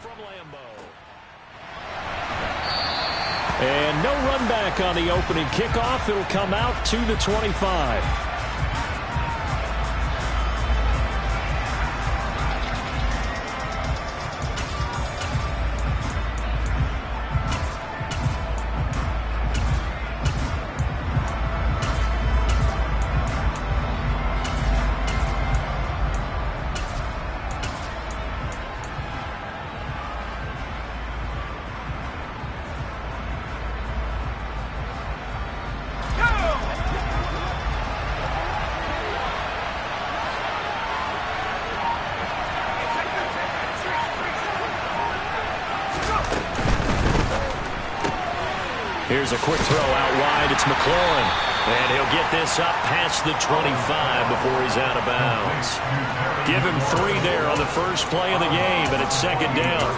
from Lambeau. And no run back on the opening kickoff. It'll come out to the 25. Here's a quick throw out wide. It's McLaurin. And he'll get this up past the 25 before he's out of bounds. Give him 3 there on the first play of the game, and it's second down.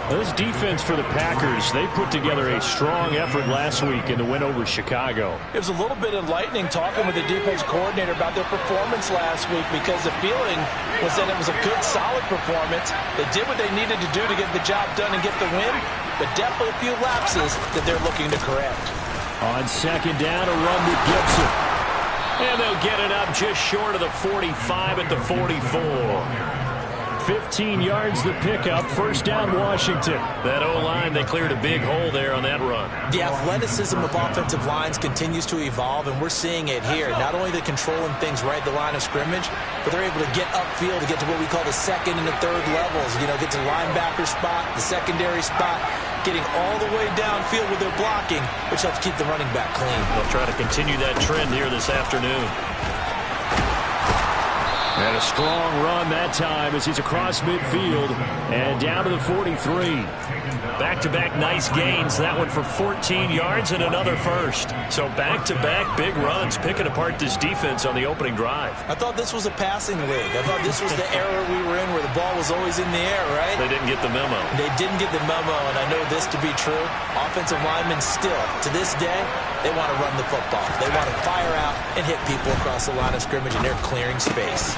Well, this defense for the Packers, they put together a strong effort last week in the win over Chicago. It was a little bit enlightening talking with the defense coordinator about their performance last week because the feeling was that it was a good, solid performance. They did what they needed to do to get the job done and get the win, but definitely a few lapses that they're looking to correct. On second down, a run with Gibson. And they'll get it up just short of the 45 at the 44. 15 yards the pickup. First down, Washington. That O-line, they cleared a big hole there on that run. The athleticism of offensive lines continues to evolve, and we're seeing it here. Not only the controlling things right at the line of scrimmage, but they're able to get upfield to get to what we call the second and the third levels. You know, get to the linebacker spot, the secondary spot, getting all the way downfield with their blocking, which helps keep the running back clean. They'll try to continue that trend here this afternoon. And a strong run that time as he's across midfield and down to the 43. Back-to-back nice gains. That one for 14 yards and another first. So back-to-back big runs, picking apart this defense on the opening drive. I thought this was a passing league. I thought this was the era we were in where the ball was always in the air, right? They didn't get the memo. They didn't get the memo, and I know this to be true. Offensive linemen still, to this day, they want to run the football. They want to fire out and hit people across the line of scrimmage, and they're clearing space.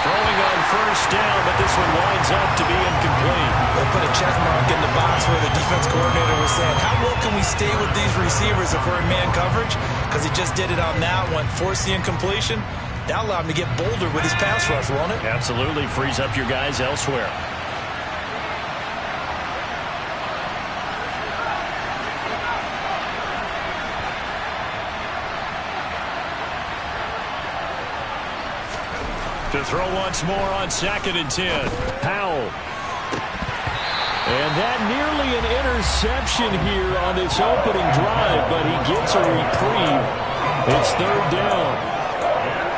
Throwing on first down, but this one winds up to be incomplete. They put a check mark in the box where the defense coordinator was saying, how well can we stay with these receivers if we're in man coverage? Because he just did it on that one, forced the incompletion. That allowed him to get bolder with his pass rush, won't it? Absolutely, frees up your guys elsewhere. To throw once more on 2nd and 10. Howell. And that nearly an interception here on this opening drive, but he gets a reprieve. It's 3rd down.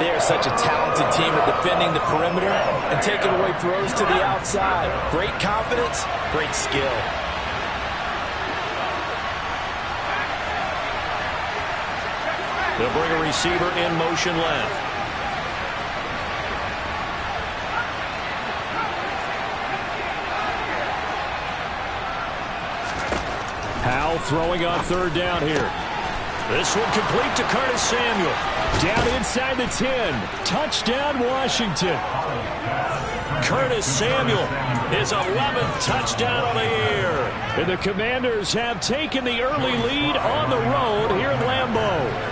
They are such a talented team at defending the perimeter and taking away throws to the outside. Great confidence, great skill. They'll bring a receiver in motion left. Howell throwing on 3rd down here. This one complete to Curtis Samuel. Down inside the 10. Touchdown, Washington. Curtis Samuel, his 11th touchdown on the year. And the Commanders have taken the early lead on the road here in Lambeau.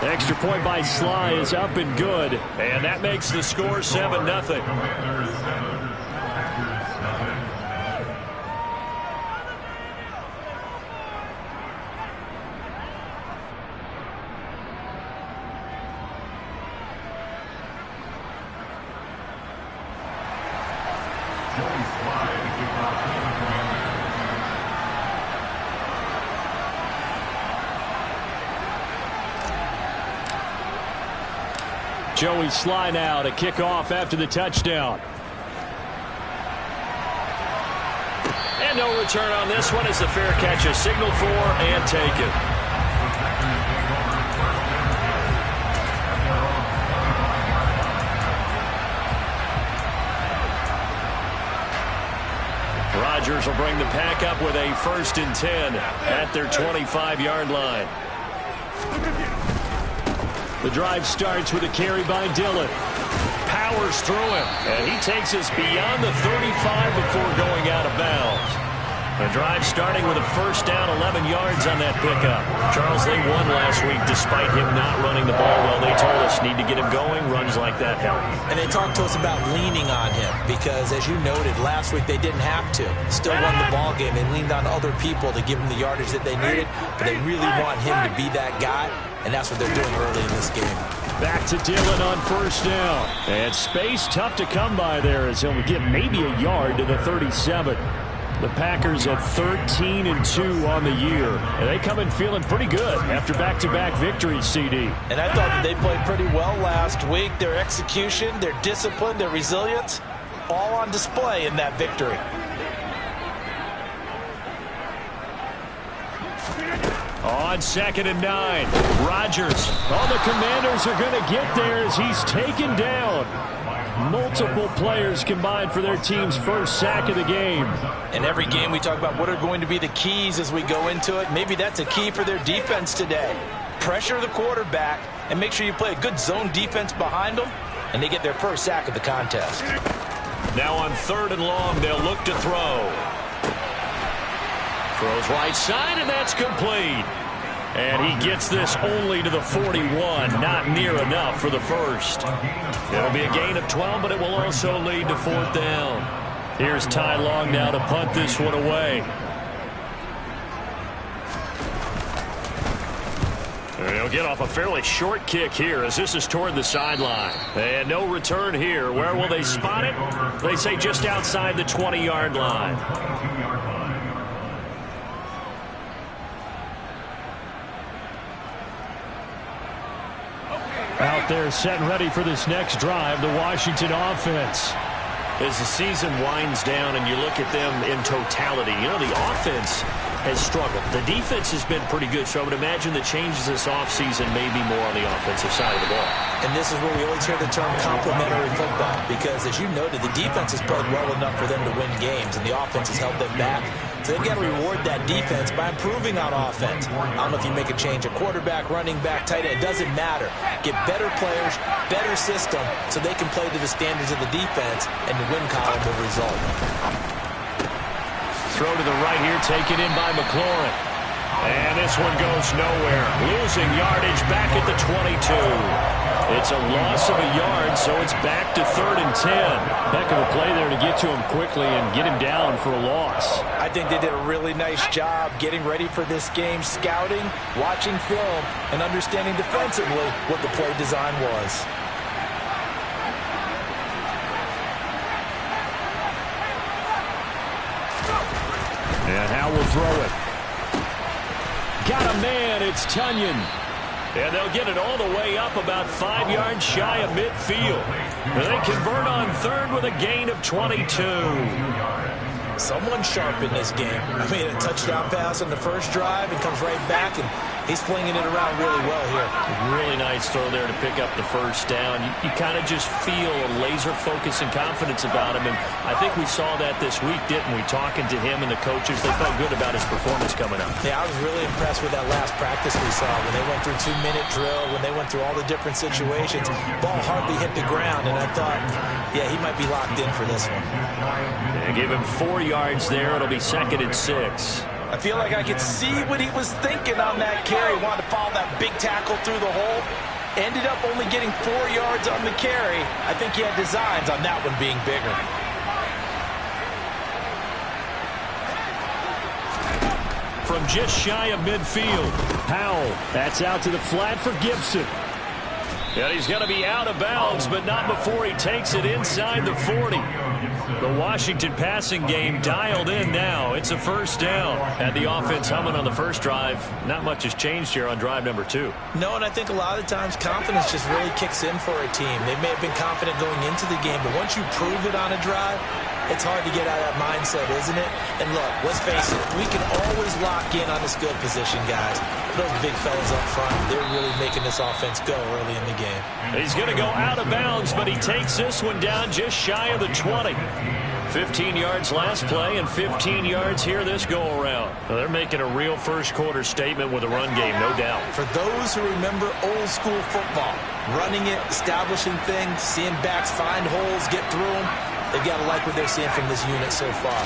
Extra point by Sly is up and good. And that makes the score 7-0. Joey Sly now to kick off after the touchdown. And no return on this one as the fair catch is signaled for and taken. Rodgers will bring the pack up with a 1st and 10 at their 25-yard line. The drive starts with a carry by Dillon. Powers through him, and he takes us beyond the 35 before going out of bounds. The drive starting with a first down, 11 yards on that pickup. Charles, they won last week despite him not running the ball well. They told us need to get him going. Runs like that help. And they talked to us about leaning on him because, as you noted, last week they didn't have to. Still won the ball game. They leaned on other people to give him the yardage that they needed, but they really want him to be that guy, and that's what they're doing early in this game. Back to Dillon on first down. And space tough to come by there as he'll get maybe a yard to the 37. The Packers at 13-2 on the year. And they come in feeling pretty good after back-to-back victories, CD. And I thought that they played pretty well last week. Their execution, their discipline, their resilience, all on display in that victory. On 2nd and 9, Rodgers. Oh, the Commanders are going to get there as he's taken down. Multiple players combined for their team's first sack of the game. In every game we talk about what are going to be the keys as we go into it. Maybe that's a key for their defense today. Pressure the quarterback and make sure you play a good zone defense behind them, and they get their first sack of the contest. Now on 3rd and long, they'll look to throw. Throws right side, and that's complete. And he gets this only to the 41, not near enough for the first. It'll be a gain of 12, but it will also lead to 4th down. Here's Ty Long now to punt this one away. And he'll get off a fairly short kick here as this is toward the sideline. And no return here. Where will they spot it? They say just outside the 20-yard line. Out there set and ready for this next drive, the Washington offense. As the season winds down and you look at them in totality, you know, the offense has struggled. The defense has been pretty good, so I would imagine the changes this offseason may be more on the offensive side of the ball. And this is where we always hear the term complementary football, because as you noted, the defense has played well enough for them to win games, and the offense has held them back. So they've got to reward that defense by improving on offense. I don't know if you make a change, a quarterback, running back, tight end, it doesn't matter. Get better players, better system, so they can play to the standards of the defense, and the win column will result. Throw to the right here, taken in by McLaurin. And this one goes nowhere. Losing yardage back at the 22. It's a loss of a yard, so it's back to 3rd and 10. Heck of a play there to get to him quickly and get him down for a loss. I think they did a really nice job getting ready for this game, scouting, watching film, and understanding defensively what the play design was. And Howell will throw it. Got a man, it's Tunyon. And they'll get it all the way up about 5 yards shy of midfield. And they convert on 3rd with a gain of 22. Someone sharp in this game. I mean, a touchdown pass on the first drive and comes right back, and he's flinging it around really well here. Really nice throw there to pick up the first down. You kind of just feel a laser focus and confidence about him, and I think we saw that this week, didn't we? Talking to him and the coaches, they felt good about his performance coming up. Yeah, I was really impressed with that last practice we saw when they went through 2-minute drill, when they went through all the different situations. Ball hardly hit the ground, and I thought, yeah, he might be locked in for this one. They give him 4 yards there. It'll be 2nd and 6. I feel like I could see what he was thinking on that carry. Wanted to follow that big tackle through the hole. Ended up only getting 4 yards on the carry. I think he had designs on that one being bigger. From just shy of midfield, Howell. That's out to the flat for Gibson. And he's going to be out of bounds, but not before he takes it inside the 40. The Washington passing game dialed in now. It's a first down. And the offense humming on the first drive. Not much has changed here on drive number 2. No, and I think a lot of times confidence just really kicks in for a team. They may have been confident going into the game, but once you prove it on a drive, it's hard to get out of that mindset, isn't it? And look, let's face it, we can always lock in on this field position, guys. Those big fellas up front, they're really making this offense go early in the game. He's going to go out of bounds, but he takes this one down just shy of the 20. 15 yards last play and 15 yards here this go-around. Well, they're making a real first-quarter statement with a run game, no doubt. For those who remember old-school football, running it, establishing things, seeing backs find holes, get through them, they've got to like what they're seeing from this unit so far.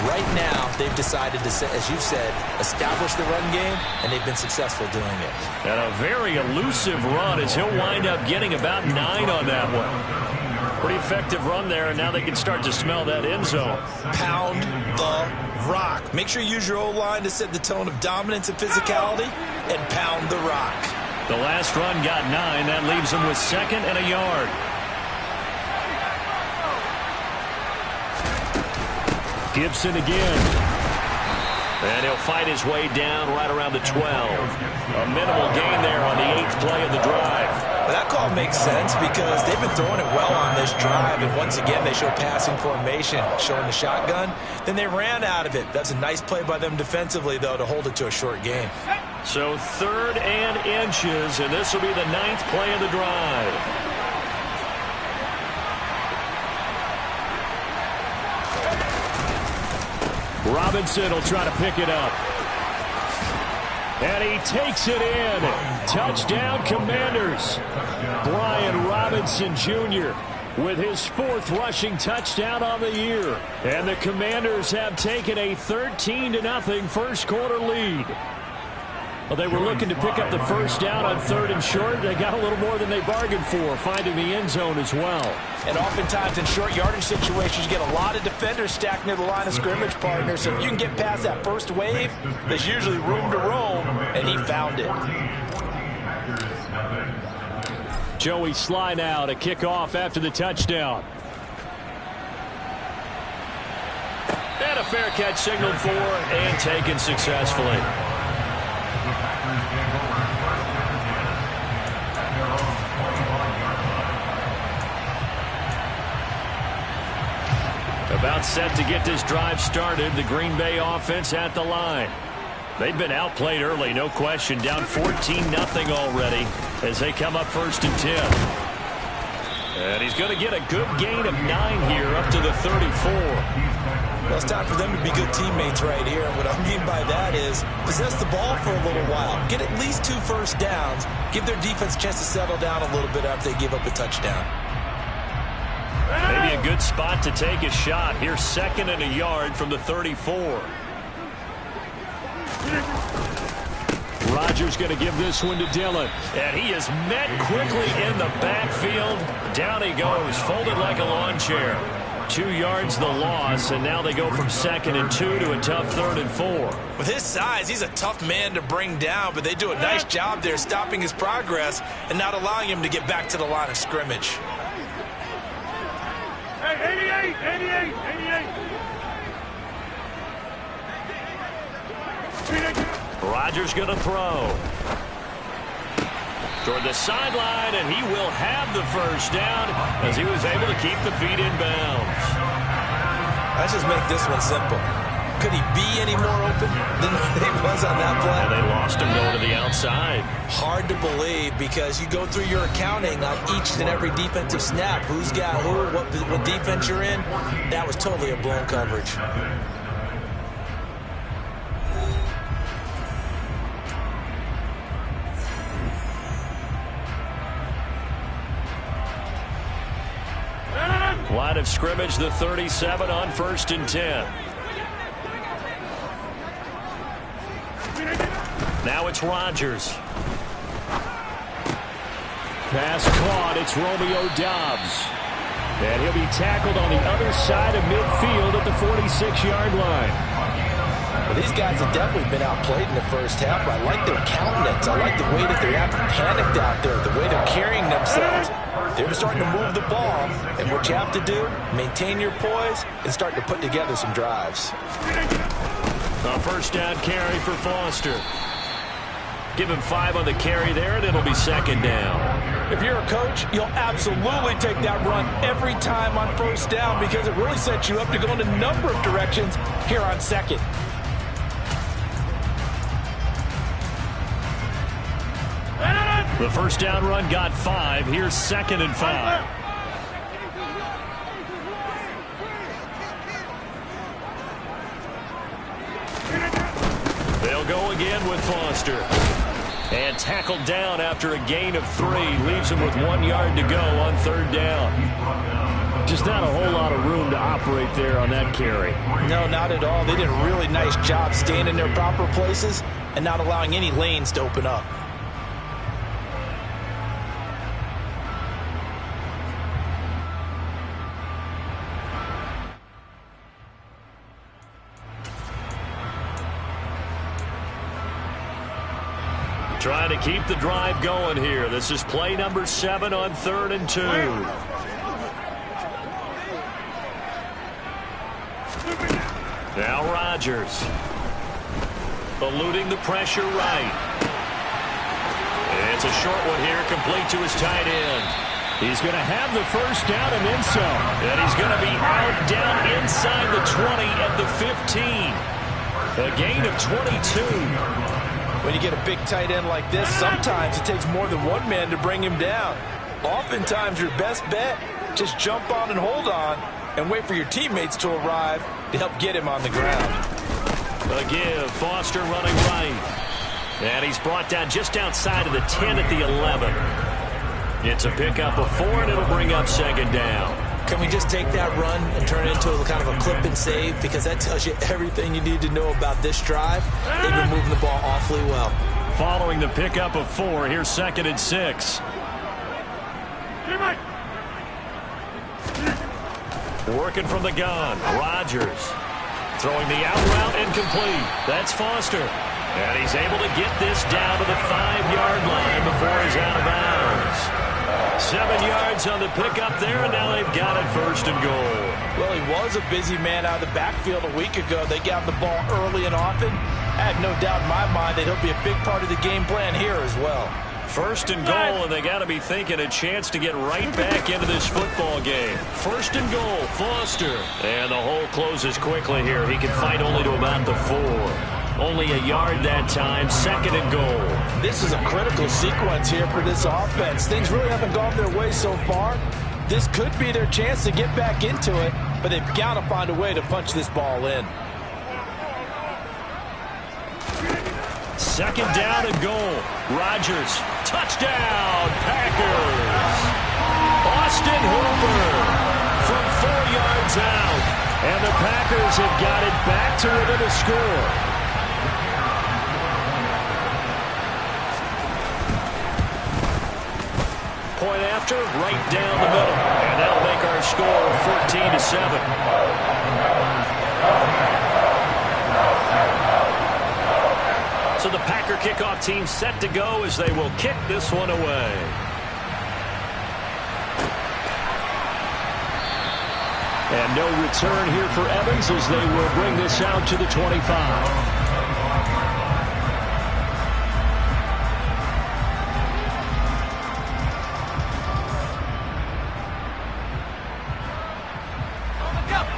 Right now, they've decided to, as you said, establish the run game, and they've been successful doing it. And a very elusive run as he'll wind up getting about 9 on that one. Pretty effective run there, and now they can start to smell that end zone. Pound the rock. Make sure you use your O-line to set the tone of dominance and physicality, and pound the rock. The last run got 9. That leaves them with 2nd and a yard. Gibson again. And he'll fight his way down right around the 12. A minimal gain there on the 8th play of the drive. Well, that call makes sense because they've been throwing it well on this drive. And once again, they show passing formation, showing the shotgun. Then they ran out of it. That's a nice play by them defensively, though, to hold it to a short game. So 3rd and inches, and this will be the 9th play of the drive. Robinson will try to pick it up. And he takes it in. Touchdown, Commanders. Brian Robinson Jr. with his 4th rushing touchdown on the year. And the Commanders have taken a 13-0 first-quarter lead. Well, they were looking to pick up the first down on 3rd and short. They got a little more than they bargained for, finding the end zone as well. And oftentimes in short yardage situations, you get a lot of defenders stacked near the line of scrimmage, partner. So if you can get past that first wave, there's usually room to roam, and he found it. Joey Sly now to kick off after the touchdown. And a fair catch signaled for and taken successfully. About set to get this drive started. The Green Bay offense at the line. They've been outplayed early, no question. Down 14-0 already as they come up 1st and 10. And he's going to get a good gain of 9 here up to the 34. Well, it's time for them to be good teammates right here. And what I mean by that is possess the ball for a little while. Get at least 2 first downs. Give their defense a chance to settle down a little bit after they give up a touchdown. Maybe a good spot to take a shot. Here's 2nd and a yard from the 34. Rodgers going to give this one to Dillon. And he is met quickly in the backfield. Down he goes, folded like a lawn chair. 2 yards the loss, and now they go from 2nd and 2 to a tough 3rd and 4. With his size, he's a tough man to bring down, but they do a nice job there stopping his progress and not allowing him to get back to the line of scrimmage. 88. Rodgers going to throw. Toward the sideline, and he will have the first down as he was able to keep the feet in bounds. Let's just make this one simple. Could he be any more open than he was on that play? And they lost him going to the outside. Hard to believe because you go through your accounting on each and every defensive snap. Who's got who, what defense you're in. That was totally a blown coverage. Line of scrimmage, the 37 on 1st and 10. Now it's Rodgers. Pass caught. It's Romeo Doubs. And he'll be tackled on the other side of midfield at the 46-yard line. Well, these guys have definitely been outplayed in the first half, but I like their countenance. I like the way that they're acting panicked out there, the way they're carrying themselves. They're starting to move the ball, and what you have to do, maintain your poise and start to put together some drives. A first down carry for Foster. Give him 5 on the carry there, and it'll be 2nd down. If you're a coach, you'll absolutely take that run every time on first down because it really sets you up to go in a number of directions here on 2nd. The first down run got 5. Here's 2nd and 5. They'll go again with Foster. And tackled down after a gain of 3. Leaves him with 1 yard to go on 3rd down. Just not a whole lot of room to operate there on that carry. No, not at all. They did a really nice job staying in their proper places and not allowing any lanes to open up. Trying to keep the drive going here. This is play number 7 on 3rd and 2. Now Rodgers. Eluding the pressure right. It's a short one here, complete to his tight end. He's going to have the first down and then some. And he's going to be out down inside the 20 at the 15. A gain of 22. When you get a big tight end like this, sometimes it takes more than one man to bring him down. Oftentimes, your best bet, just jump on and hold on and wait for your teammates to arrive to help get him on the ground. A give, Foster running right. And he's brought down just outside of the 10 at the 11. It's a pickup of 4, and it'll bring up 2nd down. Can we just take that run and turn it into a kind of a clip and save? Because that tells you everything you need to know about this drive. They've been moving the ball awfully well. Following the pickup of 4, here's 2nd and 6. Working from the gun, Rodgers. Throwing the out route incomplete. That's Foster. And he's able to get this down to the 5-yard line before he's out of bounds. 7 yards on the pickup there, and now they've got it 1st and goal. Well, he was a busy man out of the backfield a week ago. They got the ball early and often. I have no doubt in my mind that he'll be a big part of the game plan here as well. 1st and goal, and they got to be thinking a chance to get right back into this football game. 1st and goal, Foster. And the hole closes quickly here. He can fight only to about the 4. Only a yard that time, 2nd and goal. This is a critical sequence here for this offense. Things really haven't gone their way so far. This could be their chance to get back into it, but they've got to find a way to punch this ball in. 2nd down and goal. Rodgers, touchdown, Packers. Austin Hooper from 4 yards out. And the Packers have got it back to within a score. Point after, right down the middle. And that'll make our score 14-7. So the Packer kickoff team set to go as they will kick this one away. And no return here for Evans as they will bring this out to the 25.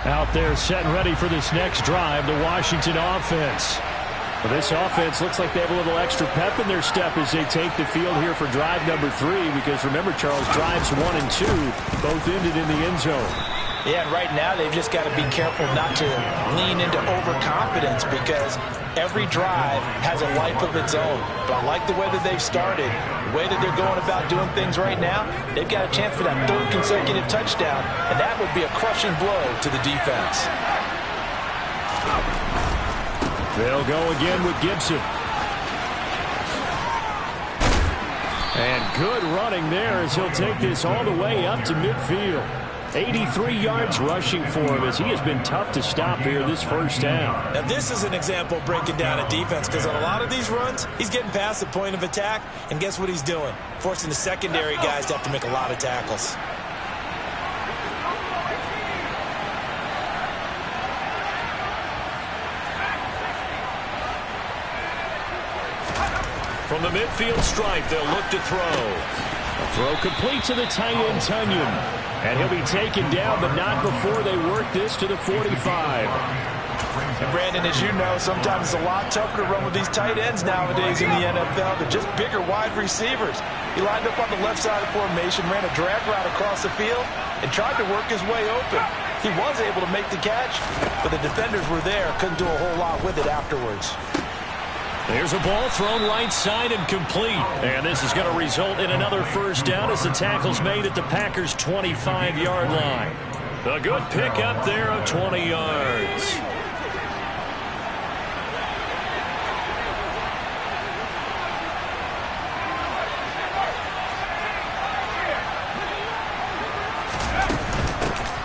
Out there set and ready for this next drive, the Washington offense. Well, this offense looks like they have a little extra pep in their step as they take the field here for drive number 3, because remember, Charles, drives 1 and 2 both ended in the end zone. Yeah, and right now they've just got to be careful not to lean into overconfidence, because every drive has a life of its own. But I like the way that they've started, the way that they're going about doing things right now. They've got a chance for that 3rd consecutive touchdown, and that would be a crushing blow to the defense. They'll go again with Gibson. And good running there as he'll take this all the way up to midfield. 83 yards rushing for him as he has been tough to stop here this first down. Now this is an example of breaking down a defense, because on a lot of these runs, he's getting past the point of attack, and guess what he's doing? Forcing the secondary guys to have to make a lot of tackles. From the midfield stripe, they'll look to throw. A throw complete to the tight end, Tunyon. And he'll be taken down, but not before they work this to the 45. And Brandon, as you know, sometimes it's a lot tougher to run with these tight ends nowadays in the NFL. They're just bigger wide receivers. He lined up on the left side of formation, ran a drag route across the field, and tried to work his way open. He was able to make the catch, but the defenders were there, couldn't do a whole lot with it afterwards. There's a ball thrown right side and complete. And this is going to result in another first down as the tackle's made at the Packers' 25-yard line. A good pickup there of 20 yards.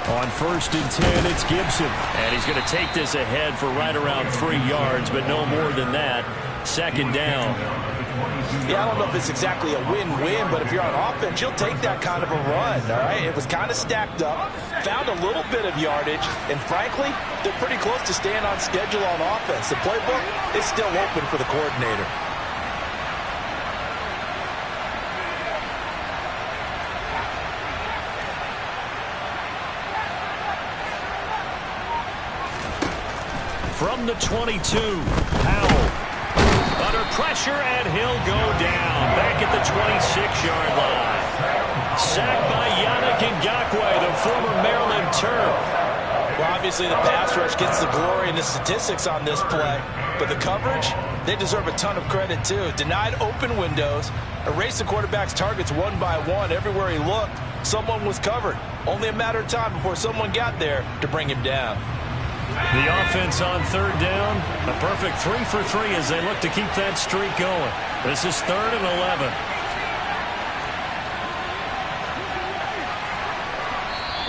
On 1st and 10, it's Gibson. And he's going to take this ahead for right around 3 yards, but no more than that. 2nd down. Yeah, I don't know if it's exactly a win-win, but if you're on offense, you'll take that kind of a run, all right? It was kind of stacked up, found a little bit of yardage, and frankly, they're pretty close to staying on schedule on offense. The playbook is still open for the coordinator. From the 22, Powell. Under pressure, and he'll go down. Back at the 26-yard line. Sacked by Yannick Ngakoue, the former Maryland Terp. Well, obviously the pass rush gets the glory and the statistics on this play. But the coverage, they deserve a ton of credit, too. Denied open windows, erased the quarterback's targets one by one. Everywhere he looked, someone was covered. Only a matter of time before someone got there to bring him down. The offense on 3rd down, a perfect 3 for 3 as they look to keep that streak going. This is 3rd and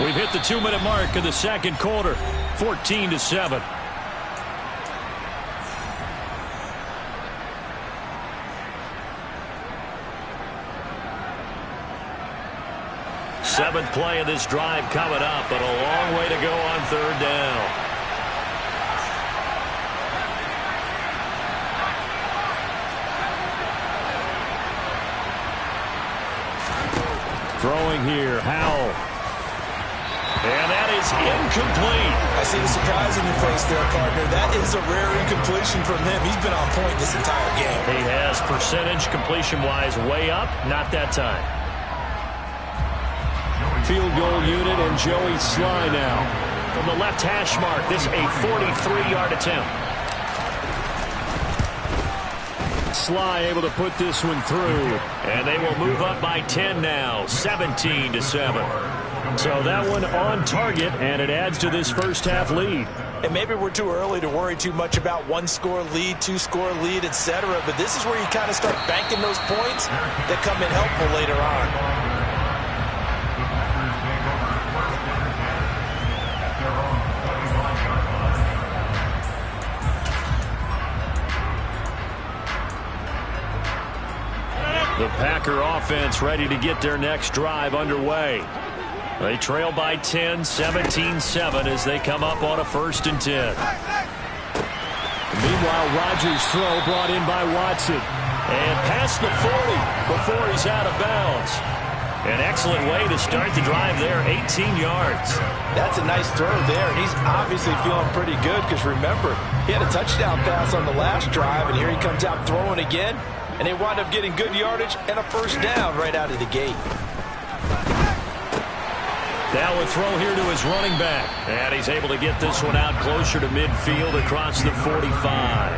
11. We've hit the 2-minute mark of the 2nd quarter, 14-7. Seventh play of this drive coming up, but a long way to go on 3rd down. Throwing here, Howell. And that is incomplete. I see the surprise in your face there, partner. That is a rare incompletion from him. He's been on point this entire game. He has percentage completion-wise way up, not that time. Field goal unit and Joey Sly now. From the left hash mark, this a 43-yard attempt. Sly able to put this one through, and they will move up by 10 now, 17-7. So that one on target, and it adds to this first half lead. And maybe we're too early to worry too much about 1-score lead, 2-score lead, etc. But this is where you kind of start banking those points that come in helpful later on. The Packer offense ready to get their next drive underway. They trail by 10, 17-7 as they come up on a 1st and 10. Meanwhile, Rodgers' throw brought in by Watson. And past the 40 before he's out of bounds. An excellent way to start the drive there, 18 yards. That's a nice throw there, and he's obviously feeling pretty good because, remember, he had a touchdown pass on the last drive, and here he comes out throwing again. And they wind up getting good yardage and a first down right out of the gate. Now a throw here to his running back. And he's able to get this one out closer to midfield across the 45.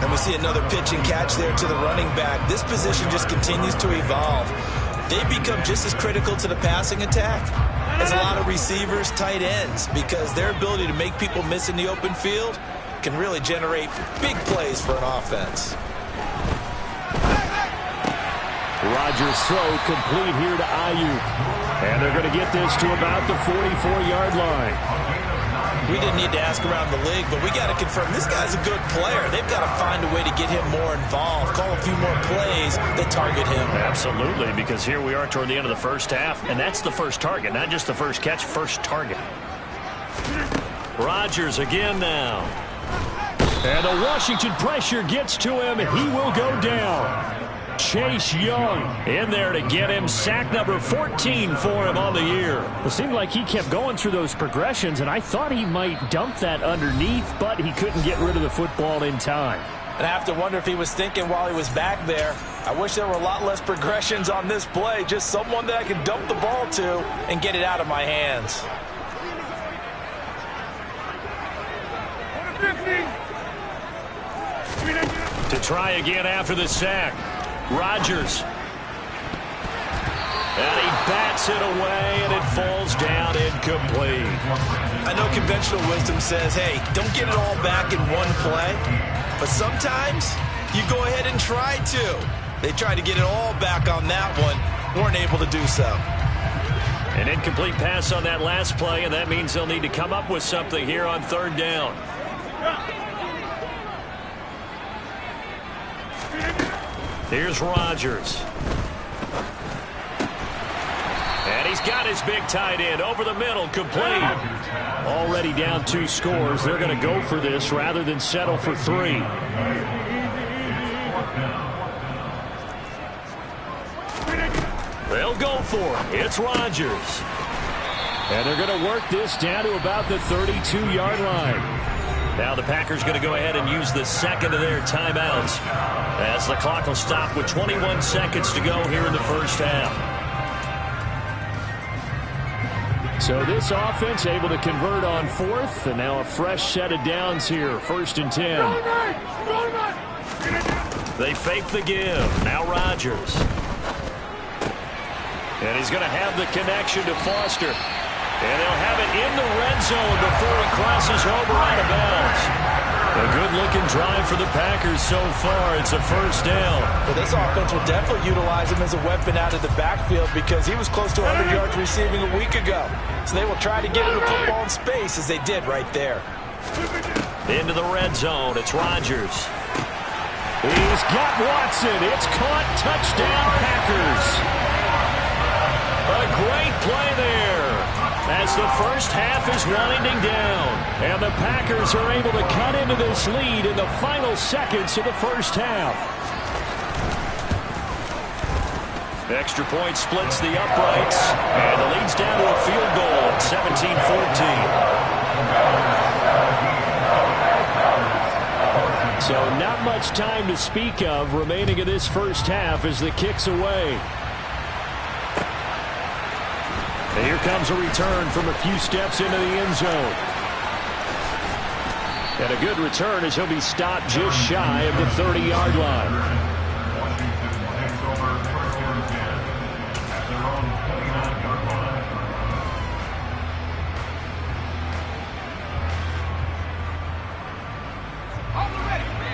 And we see another pitch and catch there to the running back. This position just continues to evolve. They become just as critical to the passing attack as a lot of receivers, tight ends, because their ability to make people miss in the open field can really generate big plays for an offense. Rodgers' throw complete here to Ayuk. And they're going to get this to about the 44-yard line. We didn't need to ask around the league, but we got to confirm this guy's a good player. They've got to find a way to get him more involved, call a few more plays that target him. Absolutely, because here we are toward the end of the first half, and that's the first target, not just the first catch, first target. Rodgers again now. And the Washington pressure gets to him, and he will go down. Chase Young in there to get him. Sack number 14 for him on the year. It seemed like he kept going through those progressions, and I thought he might dump that underneath, but he couldn't get rid of the football in time. And I have to wonder if he was thinking while he was back there, I wish there were a lot less progressions on this play. Just someone that I can dump the ball to and get it out of my hands. To try again after the sack. Rodgers. And he bats it away, and it falls down incomplete. I know conventional wisdom says, hey, don't get it all back in one play. But sometimes you go ahead and try to. They tried to get it all back on that one. Weren't able to do so. An incomplete pass on that last play, and that means they'll need to come up with something here on third down. Here's Rodgers. And he's got his big tight end over the middle, complete. Already down 2 scores. They're going to go for this rather than settle for 3. They'll go for it. It's Rodgers. And they're going to work this down to about the 32-yard line. Now the Packers going to go ahead and use the second of their timeouts as the clock will stop with 21 seconds to go here in the first half. So this offense able to convert on 4th, and now a fresh set of downs here. 1st and 10. They fake the give. Now Rodgers. And he's going to have the connection to Foster. And they'll have it in the red zone before he crosses over out of bounds. A good-looking drive for the Packers so far. It's a first down. Well, this offense will definitely utilize him as a weapon out of the backfield because he was close to 100 yards receiving a week ago. So they will try to get him the football in space as they did right there. Into the red zone. It's Rodgers. He's got Watson. It's caught. Touchdown, Packers. A great play there as the first half is winding down. And the Packers are able to cut into this lead in the final seconds of the first half. Extra point splits the uprights, and the lead's down to a field goal at 17-14. So not much time to speak of remaining in this first half as the kick's away. And here comes a return from a few steps into the end zone. And a good return as he'll be stopped just shy of the 30-yard line.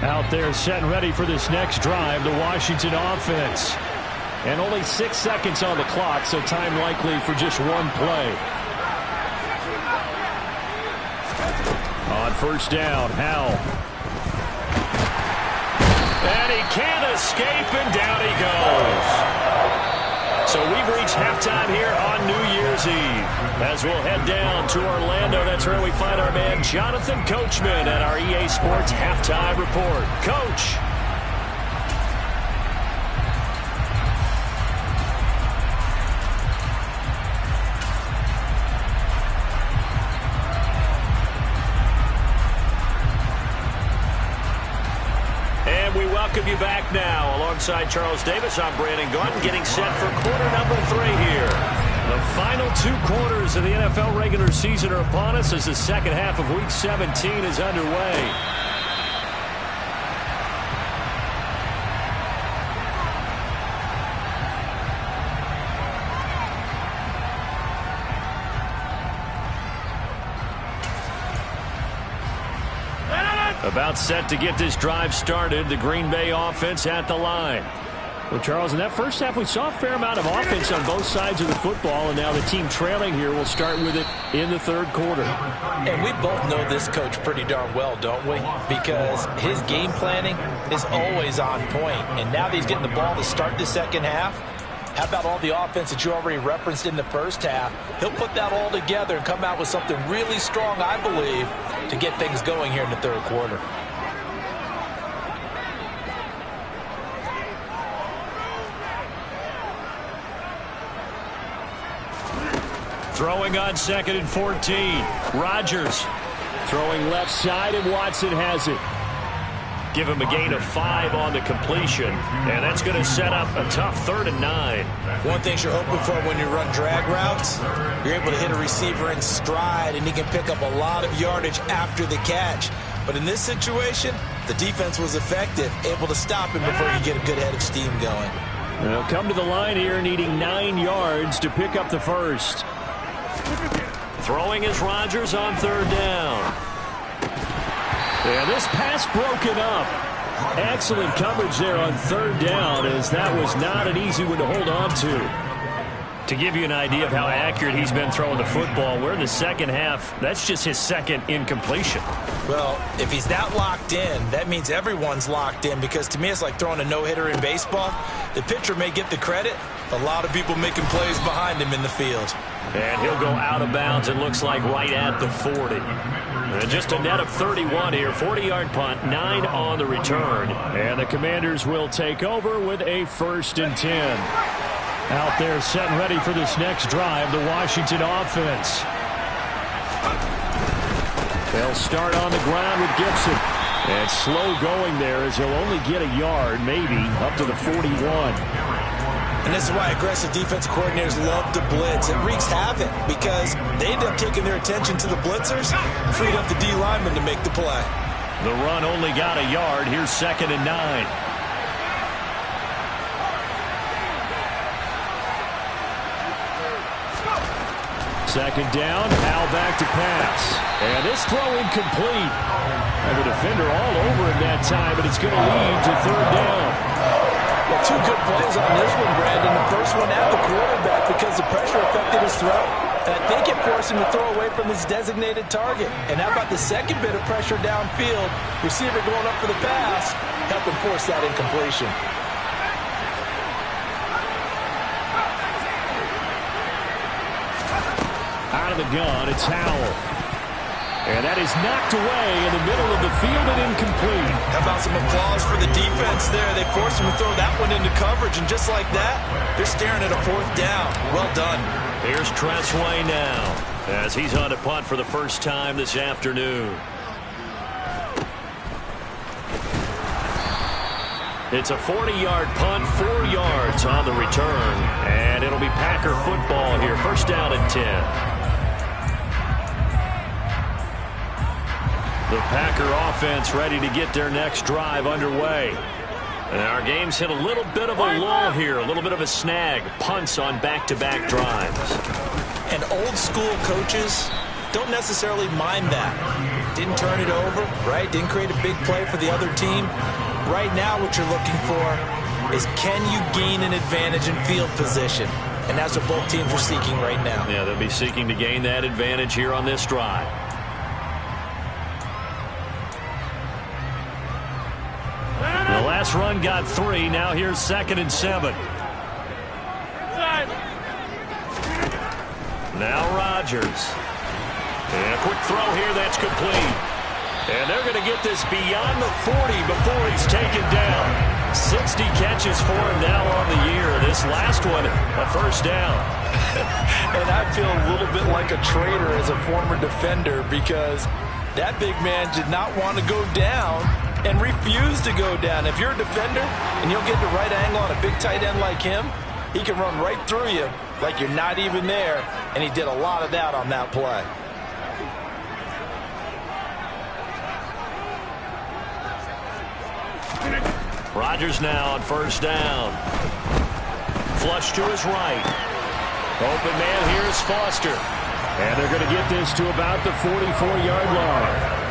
Out there set and ready for this next drive, the Washington offense. And only 6 seconds on the clock, so time likely for just one play. On first down, Howell. And he can't escape, and down he goes. So we've reached halftime here on New Year's Eve. As we'll head down to Orlando, that's where we find our man Jonathan Coachman at our EA Sports Halftime Report. Coach. Welcome you back now. Alongside Charles Davis, I'm Brandon Gaudin, getting set for quarter number 3 here. The final 2 quarters of the NFL regular season are upon us as the second half of Week 17 is underway. About set to get this drive started. The Green Bay offense at the line. Well, Charles, in that first half, we saw a fair amount of offense on both sides of the football, and now the team trailing here will start with it in the third quarter. And we both know this coach pretty darn well, don't we? Because his game planning is always on point. And now that he's getting the ball to start the second half, how about all the offense that you already referenced in the first half? He'll put that all together and come out with something really strong, I believe, to get things going here in the third quarter. Throwing on 2nd and 14. Rodgers throwing left side, and Watson has it. Give him a gain of 5 on the completion, and that's going to set up a tough 3rd and 9. One thing you're hoping for when you run drag routes, you're able to hit a receiver in stride, and he can pick up a lot of yardage after the catch. But in this situation, the defense was effective, able to stop him before you get a good head of steam going. They'll come to the line here needing 9 yards to pick up the first. Throwing is Rodgers on 3rd down. And this pass broken up. Excellent coverage there on 3rd down, as that was not an easy one to hold on to. To give you an idea of how accurate he's been throwing the football, we're in the second half. That's just his 2nd incompletion. Well, if he's that locked in, that means everyone's locked in, because to me it's like throwing a no-hitter in baseball. The pitcher may get the credit, a lot of people making plays behind him in the field. And he'll go out of bounds, it looks like, right at the 40. And just a net of 31 here, 40-yard punt, 9 on the return. And the Commanders will take over with a 1st and 10. Out there set and ready for this next drive, the Washington offense. They'll start on the ground with Gibson. And slow going there, as he'll only get a yard, maybe, up to the 41. And this is why aggressive defense coordinators love to blitz. It wreaks havoc because they end up taking their attention to the blitzers, freed up the D lineman to make the play. The run only got a yard. Here's 2nd and 9. Second down, Powell back to pass. And this throw incomplete. And the defender all over him that time, but it's going to lead to 3rd down. Well, 2 good plays on this one, Brandon. The first one at the quarterback because the pressure affected his throw. And I think it forced him to throw away from his designated target. And how about the second bit of pressure downfield? Receiver going up for the pass, help him force that incompletion. Out of the gun, it's Howell. And that is knocked away in the middle of the field and incomplete. How about some applause for the defense there? They forced him to throw that one into coverage, and just like that, they're staring at a 4th down. Well done. Here's Trent Way now, as he's on to punt for the first time this afternoon. It's a 40-yard punt, 4 yards on the return, and it'll be Packer football here. 1st down and 10. The Packer offense ready to get their next drive underway. And our game's hit a little bit of a lull here, a little bit of a snag. Punts on back-to-back drives. And old-school coaches don't necessarily mind that. Didn't turn it over, right? Didn't create a big play for the other team. Right now what you're looking for is, can you gain an advantage in field position? And that's what both teams are seeking right now. Yeah, they'll be seeking to gain that advantage here on this drive. The last run got 3. Now here's 2nd and 7. Now Rodgers. And a quick throw here that's complete. And they're going to get this beyond the 40 before he's taken down. 60 catches for him now on the year. This last one, a 1st down. And I feel a little bit like a traitor as a former defender, because that big man did not want to go down and refused to go down. If you're a defender and you'll get the right angle on a big tight end like him, he can run right through you like you're not even there, and he did a lot of that on that play. Rodgers now on 1st down. Flush to his right. Open man, here's Foster. And they're going to get this to about the 44-yard line.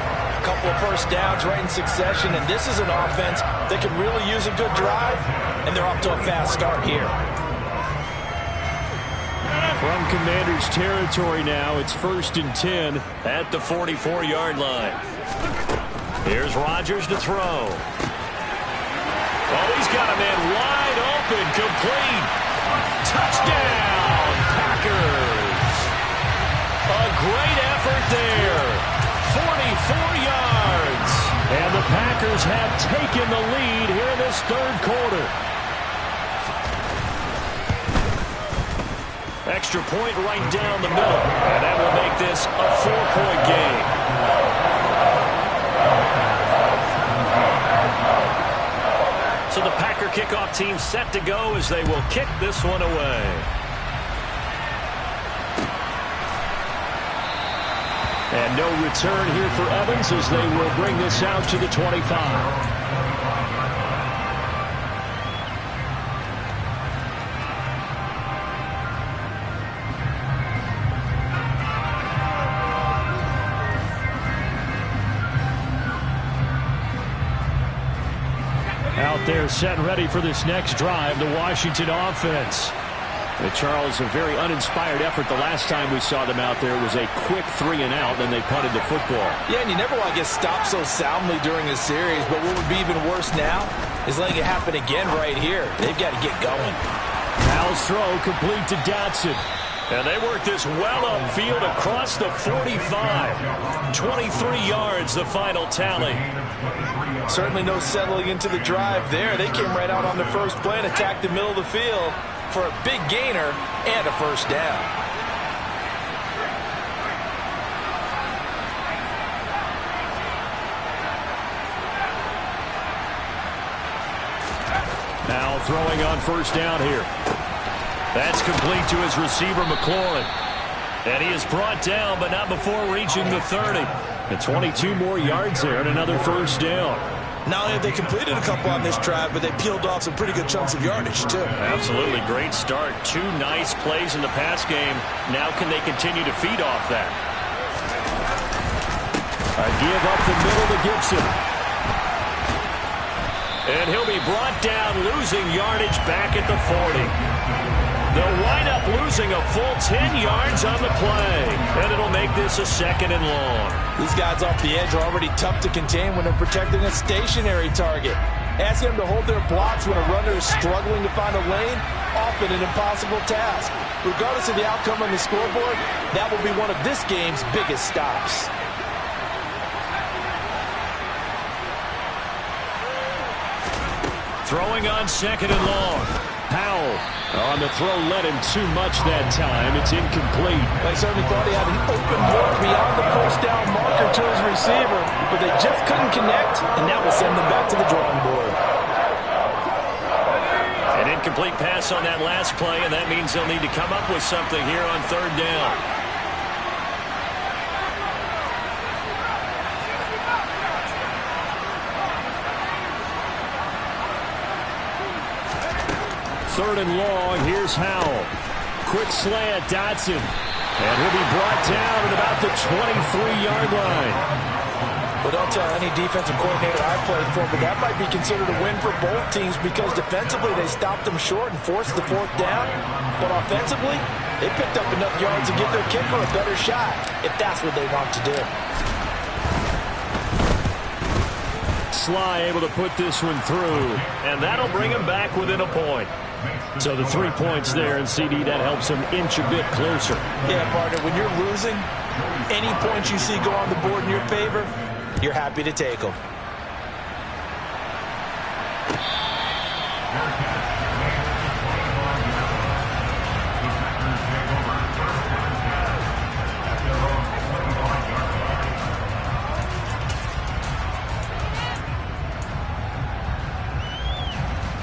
A couple of 1st downs right in succession, and this is an offense that can really use a good drive, and they're off to a fast start here. From Commanders territory now, it's 1st and 10 at the 44-yard line. Here's Rodgers to throw. Oh, he's got a man wide open, complete. Touchdown, Packers. A great effort there. 44 yards. And the Packers have taken the lead here in this 3rd quarter. Extra point right down the middle. And that will make this a 4-point game. So the Packer kickoff team set to go as they will kick this one away. And no return here for Evans as they will bring this out to the 25. Out there set and ready for this next drive, the Washington offense. Charles, a very uninspired effort the last time we saw them out there. It was a quick 3-and-out, then they punted the football. Yeah, and you never want to get stopped so soundly during a series, but what would be even worse now is letting it happen again right here. They've got to get going. Powell's throw complete to Dotson. And they work this well upfield across the 45. 23 yards, the final tally. Certainly no settling into the drive there. They came right out on the first play and attacked the middle of the field for a big gainer and a first down. Now throwing on first down here. That's complete to his receiver, McLaurin. And he is brought down, but not before reaching the 30. And 22 more yards there and another first down. Not only have they completed a couple on this drive, but they peeled off some pretty good chunks of yardage, too. Absolutely. Great start. 2 nice plays in the pass game. Now can they continue to feed off that? A give up the middle to Gibson. And he'll be brought down, losing yardage back at the 40. They'll wind up losing a full 10 yards on the play. And it'll make this a 2nd and long. These guys off the edge are already tough to contain when they're protecting a stationary target. Asking them to hold their blocks when a runner is struggling to find a lane, often an impossible task. Regardless of the outcome on the scoreboard, that will be one of this game's biggest stops. Throwing on 2nd and long. Powell on the throw led him too much that time. It's incomplete. I certainly thought he had an open look beyond the first down marker to his receiver, but they just couldn't connect, and that will send them back to the drawing board. An incomplete pass on that last play, and that means they'll need to come up with something here on 3rd down. Third and long, here's Howell. Quick slant, Dotson. And he'll be brought down at about the 23-yard line. Well, don't tell any defensive coordinator I played for, but that might be considered a win for both teams because defensively they stopped them short and forced the 4th down. But offensively, they picked up enough yards to give their kicker a better shot, if that's what they want to do. Sly able to put this one through, and that'll bring him back within a point. So the 3 points there, and CD, that helps him inch a bit closer. Yeah, partner, when you're losing, any points you see go on the board in your favor, you're happy to take them.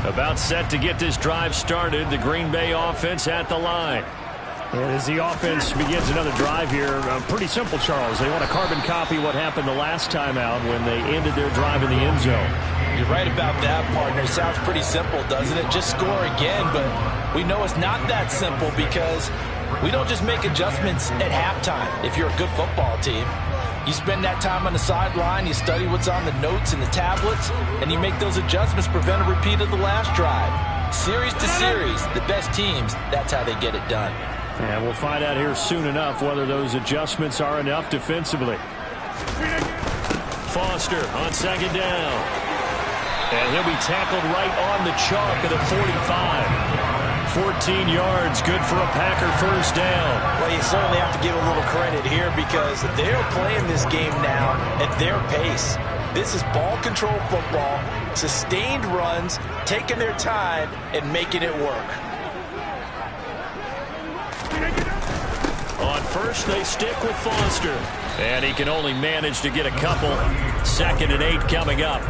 About set to get this drive started, the Green Bay offense at the line. And as the offense begins another drive here, pretty simple, Charles. They want to carbon copy what happened the last time out when they ended their drive in the end zone. You're right about that, partner. Sounds pretty simple, doesn't it? Just score again, but we know it's not that simple because we don't just make adjustments at halftime if you're a good football team. You spend that time on the sideline, you study what's on the notes and the tablets, and you make those adjustments to prevent a repeat of the last drive. Series to series, the best teams, that's how they get it done. And we'll find out here soon enough whether those adjustments are enough defensively. Foster on 2nd down. And he'll be tackled right on the chalk of the 45. 14 yards, good for a Packer first down. Well, you certainly have to give a little credit here because they're playing this game now at their pace. This is ball control football, sustained runs, taking their time and making it work. first, they stick with Foster. And he can only manage to get a couple. 2nd and 8 coming up.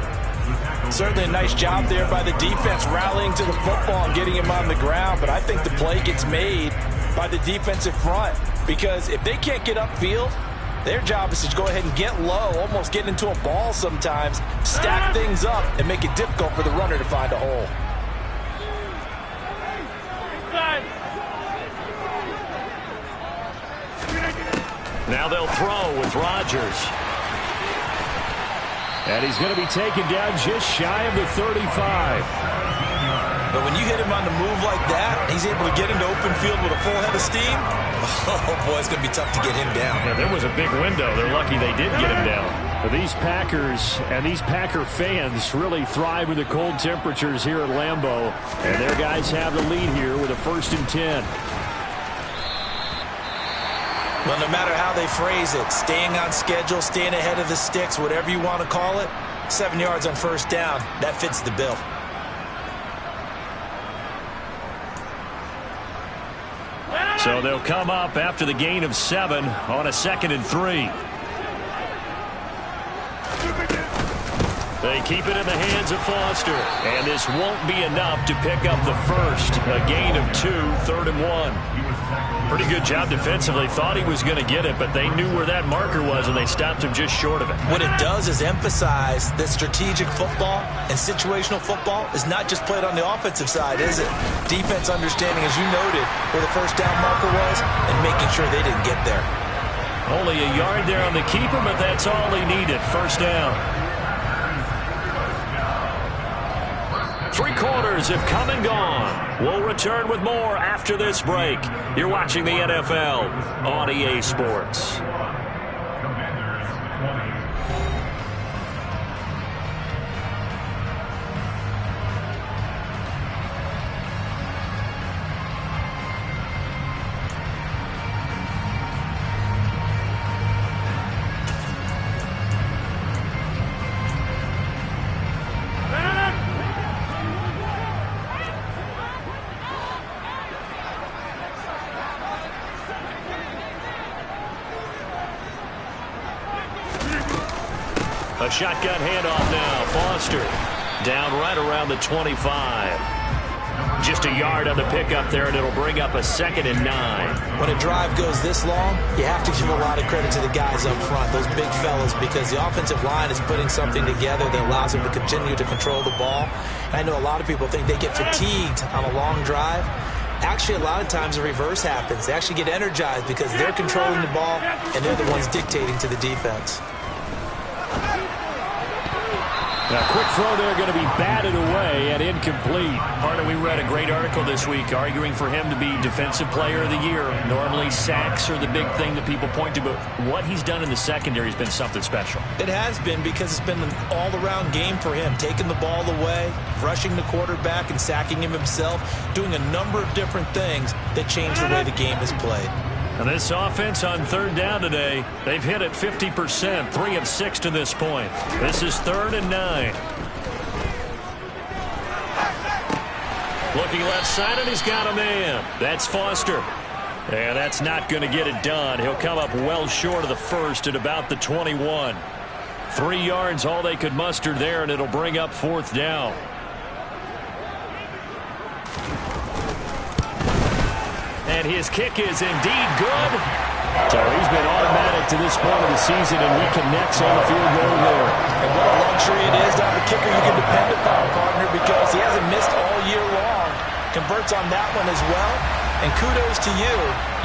Certainly a nice job there by the defense rallying to the football and getting him on the ground. But I think the play gets made by the defensive front, because if they can't get upfield, their job is to go ahead and get low, almost get into a ball sometimes, stack things up, and make it difficult for the runner to find a hole. Now they'll throw with Rodgers. And he's going to be taken down just shy of the 35. But when you hit him on the move like that, he's able to get into open field with a full head of steam. Oh, boy, it's going to be tough to get him down. Yeah, there was a big window. They're lucky they did get him down. But these Packers and these Packer fans really thrive in the cold temperatures here at Lambeau. And their guys have the lead here with a 1st and 10. Well, no matter how they phrase it, staying on schedule, staying ahead of the sticks, whatever you want to call it, 7 yards on 1st down, that fits the bill. So they'll come up after the gain of 7 on a 2nd and 3. They keep it in the hands of Foster. And this won't be enough to pick up the first. A gain of 2, 3rd and 1. Pretty good job defensively. Thought he was going to get it, but they knew where that marker was, and they stopped him just short of it. What it does is emphasize that strategic football and situational football is not just played on the offensive side, is it? Defense understanding, as you noted, where the 1st down marker was and making sure they didn't get there. Only a yard there on the keeper, but that's all he needed. 1st down. 3 quarters have come and gone. We'll return with more after this break. You're watching the NFL on EA Sports. A shotgun handoff now. Foster down right around the 25. Just a yard on the pickup there, and it'll bring up a 2nd and 9. When a drive goes this long, you have to give a lot of credit to the guys up front, those big fellas, because the offensive line is putting something together that allows them to continue to control the ball. And I know a lot of people think they get fatigued on a long drive. Actually, a lot of times the reverse happens. They actually get energized because they're controlling the ball, and they're the ones dictating to the defense. Now, quick throw there going to be batted away and incomplete. Partner, we read a great article this week arguing for him to be Defensive Player of the Year. Normally, sacks are the big thing that people point to, but what he's done in the secondary has been something special. It has been, because it's been an all-around game for him, taking the ball away, rushing the quarterback and sacking him himself, doing a number of different things that change the way the game is played. And this offense on 3rd down today, they've hit it 50%, 3 of 6 to this point. This is 3rd and 9. Looking left side, and he's got a man. That's Foster. And that's not going to get it done. He'll come up well short of the first at about the 21. 3 yards, all they could muster there, and it'll bring up 4th down. And his kick is indeed good. So he's been automatic to this point of the season, and he connects on the field goal there. And what a luxury it is to have a kicker you can depend upon, partner, because he hasn't missed all year long. Converts on that one as well. And kudos to you.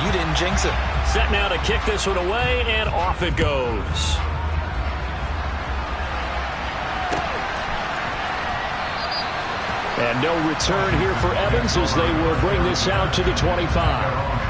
You didn't jinx him. Set now to kick this one away, and off it goes. And no return here for Evans as they will bring this out to the 25.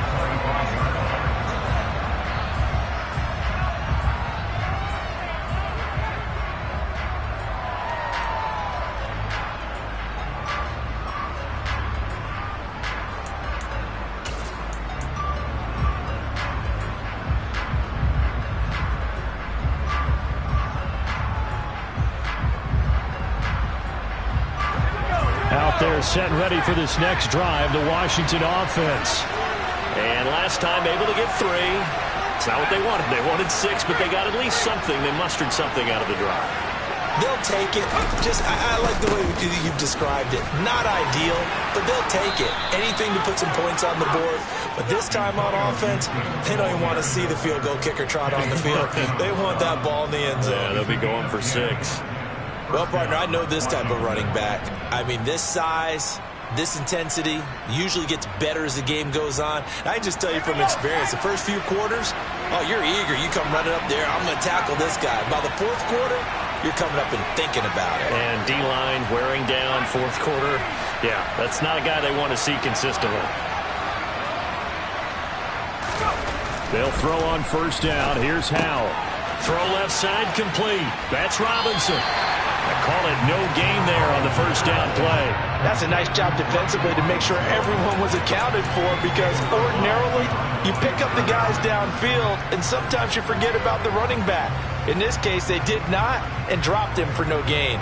Out there set and ready for this next drive, the Washington offense. And last This time able to get 3. It's not what they wanted. They wanted 6, but they got at least something. They mustered something out of the drive. They'll take it. I like the way you've described it. Not ideal, but they'll take it. Anything to put some points on the board. But this time on offense, they don't even want to see the field goal kicker trot on the field. They want that ball in the end zone. Yeah, they'll be going for 6. Well, partner, I know this type of running back. I mean, this size, this intensity usually gets better as the game goes on. I just tell you from experience, the first few quarters, oh, you're eager. You come running up there. I'm going to tackle this guy. By the fourth quarter, you're coming up and thinking about it. And D-line wearing down fourth quarter. Yeah, that's not a guy they want to see consistently. They'll throw on first down. Here's Howell. Throw left side complete. That's Robinson. I call it no gain there on the first down play. That's a nice job defensively to make sure everyone was accounted for, because ordinarily you pick up the guys downfield and sometimes you forget about the running back. In this case, they did not and dropped him for no gain.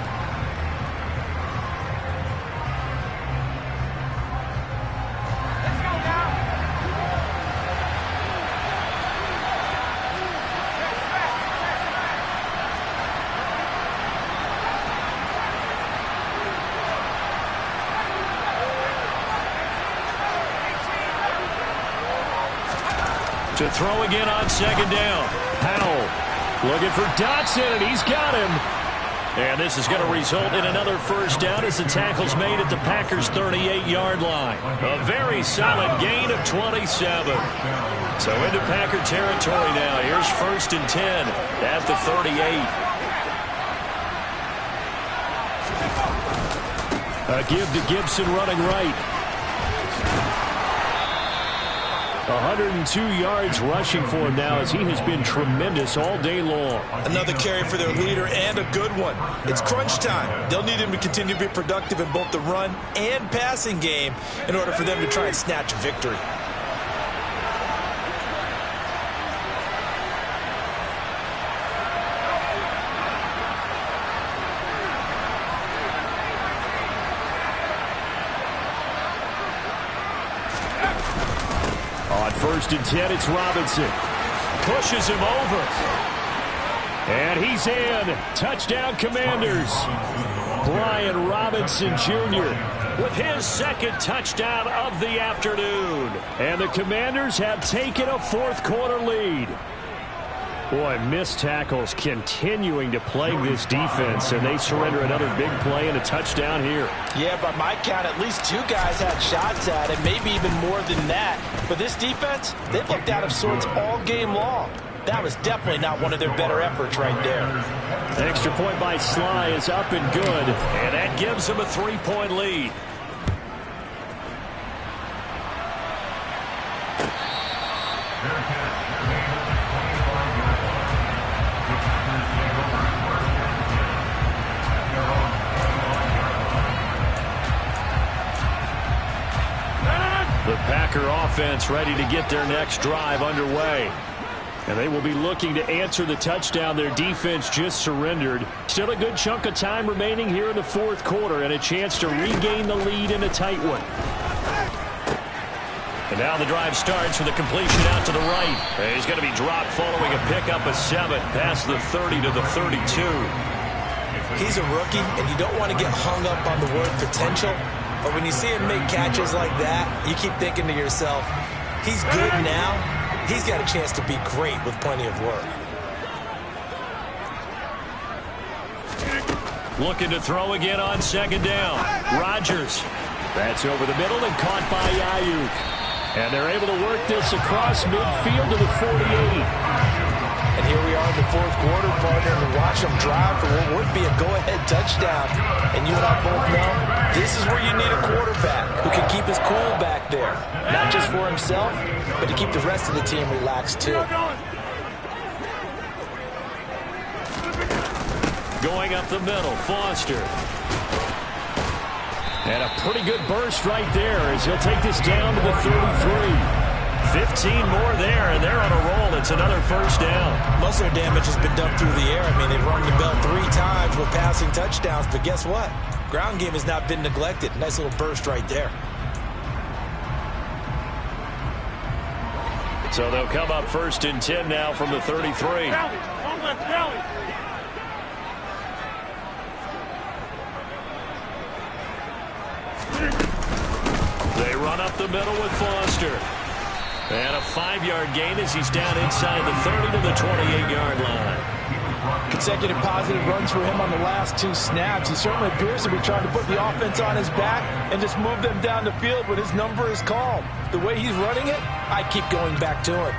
To throw again on second down. Powell looking for Dotson, and he's got him. And this is going to result in another first down as the tackle's made at the Packers' 38-yard line. A very solid gain of 27. So into Packer territory now. Here's 1st and 10 at the 38. A give to Gibson running right. 102 yards rushing for him now, as he has been tremendous all day long. Another carry for their leader, and a good one. It's crunch time. They'll need him to continue to be productive in both the run and passing game in order for them to try and snatch victory. On 1st and 10, it's Robinson. Pushes him over. And he's in. Touchdown, Commanders. Brian Robinson Jr. with his 2nd touchdown of the afternoon. And the Commanders have taken a fourth quarter lead. Boy, missed tackles continuing to plague this defense, and they surrender another big play and a touchdown here. Yeah, by my count, at least 2 guys had shots at it, maybe even more than that. But this defense, they've looked out of sorts all game long. That was definitely not one of their better efforts right there. An extra point by Sly is up and good, and that gives them a 3-point lead. The Packer offense ready to get their next drive underway. And they will be looking to answer the touchdown their defense just surrendered. Still a good chunk of time remaining here in the fourth quarter, and a chance to regain the lead in a tight one. And now the drive starts with a completion out to the right. And he's going to be dropped following a pickup of 7 past the 30 to the 32. He's a rookie, and you don't want to get hung up on the word potential. But when you see him make catches like that, you keep thinking to yourself, he's good now. He's got a chance to be great with plenty of work. Looking to throw again on second down. Rodgers. That's over the middle and caught by Ayuk. And they're able to work this across midfield to the 48. And here we are in the fourth quarter, partner, and watch them drive for what would be a go-ahead touchdown. And you and I both know this is where you need a quarterback who can keep his cool back there. Not just for himself, but to keep the rest of the team relaxed too. Going up the middle, Foster. And a pretty good burst right there as he'll take this down to the 33. 15 more there, and they're on a roll. It's another first down. Most of their damage has been done through the air. I mean, they've rung the bell 3 times with passing touchdowns, but guess what? Ground game has not been neglected. Nice little burst right there. So they'll come up 1st and 10 now from the 33. They run up the middle with Foster. And a 5-yard gain as he's down inside the 30 to the 28-yard line. Consecutive positive runs for him on the last 2 snaps. He certainly appears to be trying to put the offense on his back and just move them down the field when his number is called. The way he's running it, I keep going back to him.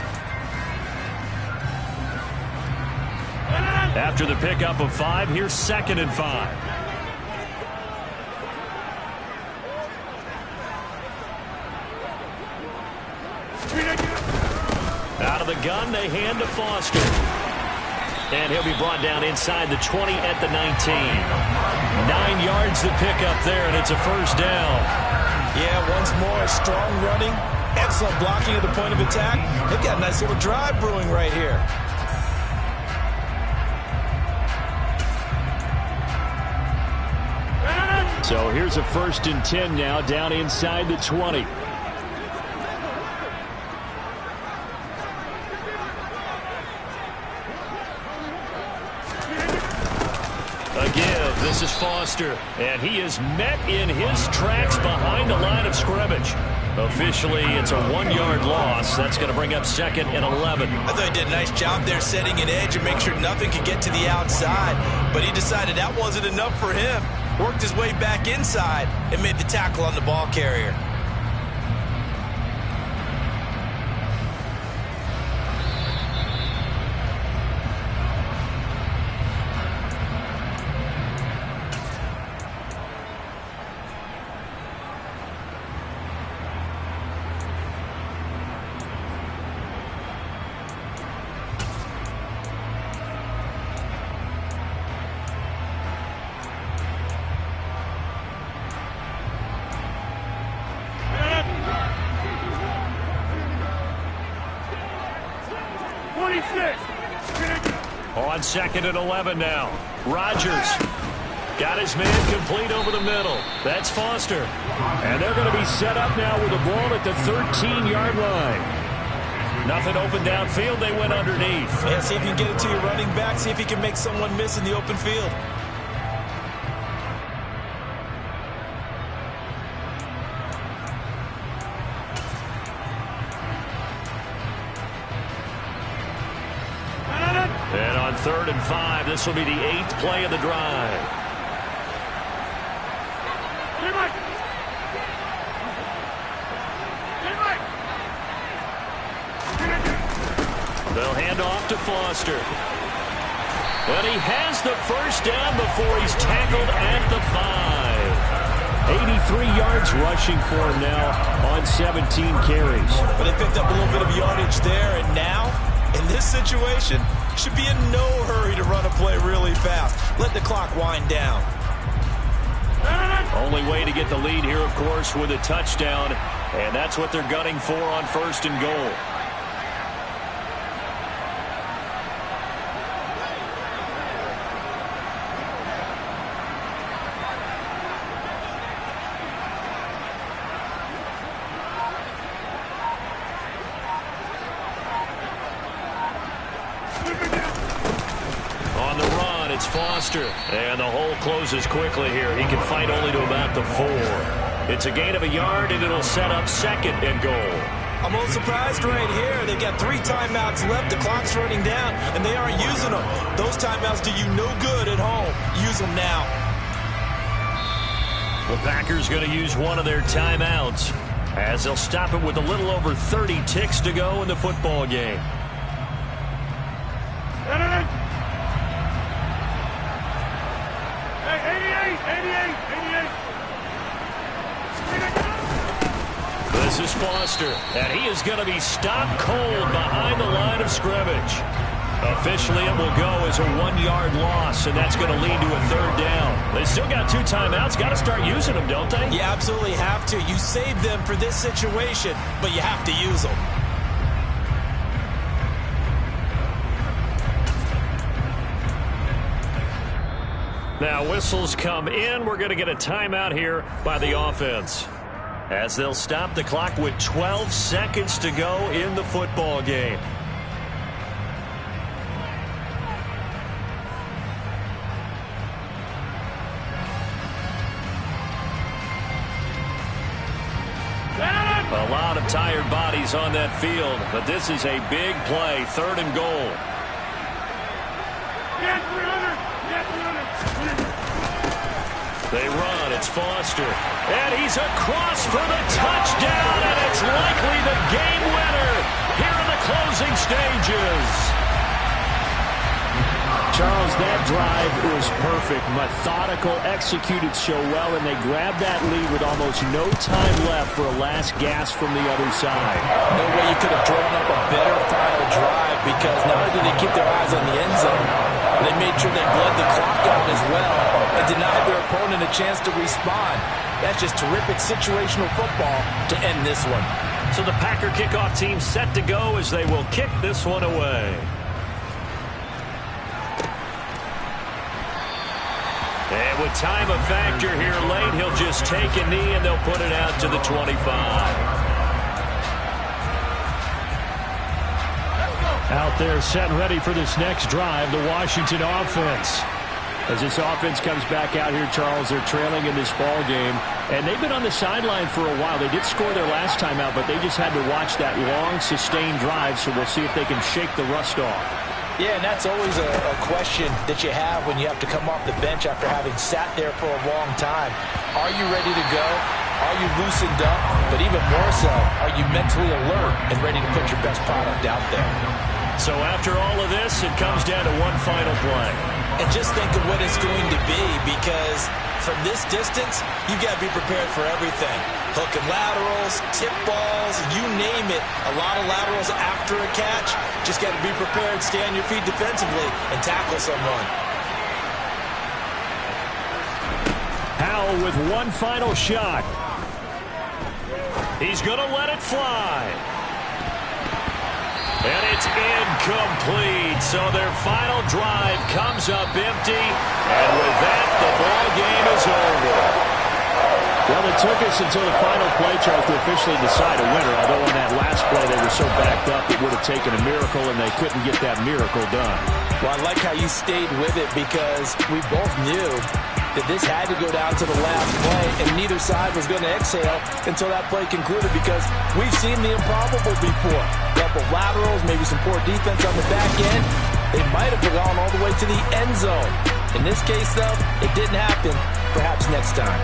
After the pickup of 5, here's 2nd and 5. Out of the gun, they hand to Foster. And he'll be brought down inside the 20 at the 19. 9 yards to pick up there, and it's a 1st down. Yeah, once more, strong running, excellent blocking at the point of attack. They've got a nice little drive brewing right here. So here's a 1st and 10 now, down inside the 20. Again, this is Foster, and he is met in his tracks behind the line of scrimmage. Officially, it's a 1-yard loss. That's going to bring up 2nd and 11. I thought he did a nice job there setting an edge and make sure nothing could get to the outside. But he decided that wasn't enough for him. Worked his way back inside and made the tackle on the ball carrier. On 2nd and 11 now. Rodgers got his man complete over the middle. That's Foster. And they're going to be set up now with the ball at the 13-yard line. Nothing open downfield. They went underneath. Yeah, see if you can get it to your running back. See if you can make someone miss in the open field. And on 3rd and 5, this will be the 8th play of the drive. They'll hand off to Foster. And he has the 1st down before he's tackled at the 5. 83 yards rushing for him now on 17 carries. But they picked up a little bit of yardage there, and now, in this situation, should be in no hurry to run a play really fast. Let the clock wind down. Only way to get the lead here, of course, with a touchdown. And that's what they're gunning for on 1st and goal. On the run, it's Foster. And the hole closes quickly here. He can fight only to about the 4. It's a gain of a yard, and it'll set up 2nd and goal. I'm a little surprised right here. They've got 3 timeouts left. The clock's running down, and they aren't using them. Those timeouts do you no good at home. Use them now. The Packers going to use one of their timeouts as they'll stop it with a little over 30 ticks to go in the football game. This is Foster, and he is going to be stopped cold behind the line of scrimmage. Officially, it will go as a 1-yard loss, and that's going to lead to a 3rd down. They still got 2 timeouts. Got to start using them, don't they? You absolutely have to. You save them for this situation, but you have to use them. Now, whistles come in. We're going to get a timeout here by the offense. as they'll stop the clock with 12 seconds to go in the football game. A lot of tired bodies on that field, but this is a big play, 3rd and goal. They run, it's Foster, and he's across for the touchdown, and it's likely the game winner here in the closing stages. Charles, that drive was perfect. Methodical, executed so well, and they grabbed that lead with almost no time left for a last gasp from the other side. No way you could have drawn up a better final drive, because not only did they keep their eyes on the end zone, they made sure they bled the clock out as well and denied their opponent a chance to respond. That's just terrific situational football to end this one. So the Packer kickoff team set to go as they will kick this one away. And with time a factor here late, he'll just take a knee and they'll put it out to the 25. Out there set and ready for this next drive, the Washington offense. As this offense comes back out here, Charles, they're trailing in this ball game. And they've been on the sideline for a while. They did score their last time out, but they just had to watch that long, sustained drive, so we'll see if they can shake the rust off. Yeah, and that's always a question that you have when you have to come off the bench after having sat there for a long time. Are you ready to go? Are you loosened up? But even more so, are you mentally alert and ready to put your best product out there? So after all of this, it comes down to one final play. And just think of what it's going to be, because from this distance, you've got to be prepared for everything. Hook and laterals, tip balls, you name it. A lot of laterals after a catch. Just got to be prepared, stay on your feet defensively, and tackle someone. Howell with one final shot. He's going to let it fly. And it's incomplete. So their final drive comes up empty. And with that, the ball game is over. Well, it took us until the final play, Charles, to officially decide a winner. Although on that last play they were so backed up it would have taken a miracle, and they couldn't get that miracle done. Well, I like how you stayed with it, because we both knew that this had to go down to the last play, and neither side was going to exhale until that play concluded, because we've seen the improbable before. A couple laterals, maybe some poor defense on the back end. They might have gone all the way to the end zone. In this case, though, it didn't happen. Perhaps next time.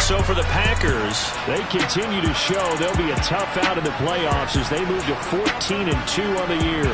So for the Packers, they continue to show they'll be a tough out in the playoffs as they move to 14-2 on the year.